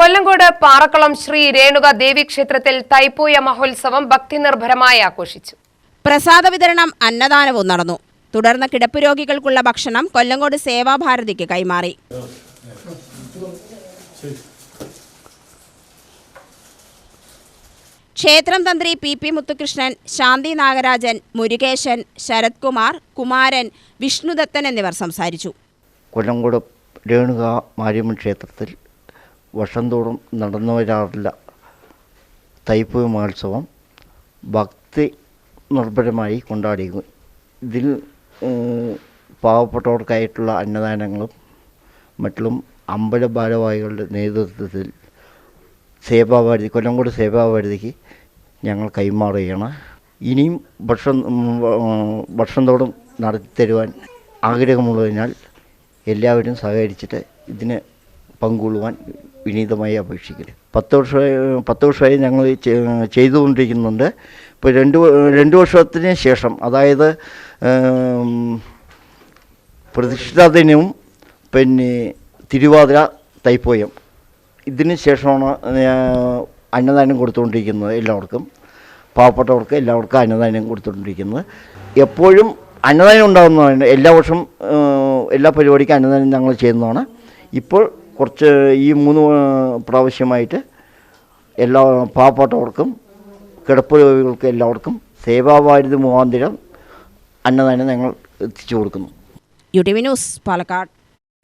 കൊല്ലങ്കോട് പാറക്കുളം ശ്രീ രേണുക ദേവി ക്ഷേത്രത്തിൽ തൈപ്പൂയ മഹോത്സവം ഭക്തിനിർഭരമായി ആഘോഷിച്ചു. പ്രസാദ വിതരണം അന്നദാനവും നടന്നു. തുടർന്ന് കിടപ്പ് രോഗികൾക്കുള്ള ഭക്ഷണം കൊല്ലങ്കോട് സേവാഭാരതിക്ക് കൈമാറി. ക്ഷേത്രം തന്ത്രി പി മുത്തുകൃഷ്ണൻ, ശാന്തി നാഗരാജൻ, മുരുകേശൻ, ശരത് കുമാർ, കുമാരൻ, വിഷ്ണുദത്തൻ എന്നിവർ സംസാരിച്ചു. കൊല്ലങ്കോട് രേണുക മാരിയമ്മൻ ക്ഷേത്രത്തിൽ വർഷം തോറും നടന്നു വരാറില്ല തൈപ്പൂയ മഹോത്സവം ഭക്തി നിർഭരമായി കൊണ്ടാടിയിരുന്നു. ഇതിൽ പാവപ്പെട്ടവർക്കായിട്ടുള്ള അന്നദാനങ്ങളും മറ്റും അമ്പല ഭാരവാഹികളുടെ നേതൃത്വത്തിൽ സേവാഭാരതി കൊല്ലങ്കോട് സേവാഭാരതിക്ക് ഞങ്ങൾ കൈമാറുകയാണ്. ഇനിയും വർഷം തോറും നടത്തിത്തരുവാൻ ആഗ്രഹമുള്ളതിനാൽ എല്ലാവരും സഹകരിച്ചിട്ട് ഇതിന് പങ്കുകൊള്ളുവാൻ വിനീതമായി അപേക്ഷിക്കരുത്. 10 വർഷമായി ഞങ്ങൾ ചെയ്തുകൊണ്ടിരിക്കുന്നുണ്ട്. ഇപ്പോൾ രണ്ട് വർഷത്തിന് ശേഷം, അതായത് പ്രതിഷ്ഠാ ദിനവും പിന്നെ തിരുവാതിര തൈപ്പൂയം, ഇതിന് ശേഷമാണ് അന്നദാനം കൊടുത്തുകൊണ്ടിരിക്കുന്നത്. എല്ലാവർക്കും, പാവപ്പെട്ടവർക്ക് എല്ലാവർക്കും അന്നദാനം കൊടുത്തുകൊണ്ടിരിക്കുന്നത്. എപ്പോഴും അന്നദാനം ഉണ്ടാകുന്നതാണ്. എല്ലാ വർഷവും എല്ലാ പരിപാടിക്കും അന്നദാനം ഞങ്ങൾ ചെയ്യുന്നതാണ്. ഇപ്പോൾ കുറച്ച് ഈ 3 പ്രാവശ്യമായിട്ട് എല്ലാ പാവപ്പെട്ടവർക്കും കിടപ്പ് രോഗികൾക്കും എല്ലാവർക്കും സേവാഭാരതി മുഖാന്തരം അന്നദാനം ഞങ്ങൾ എത്തിച്ചു കൊടുക്കുന്നു. UTV news, Palakkad.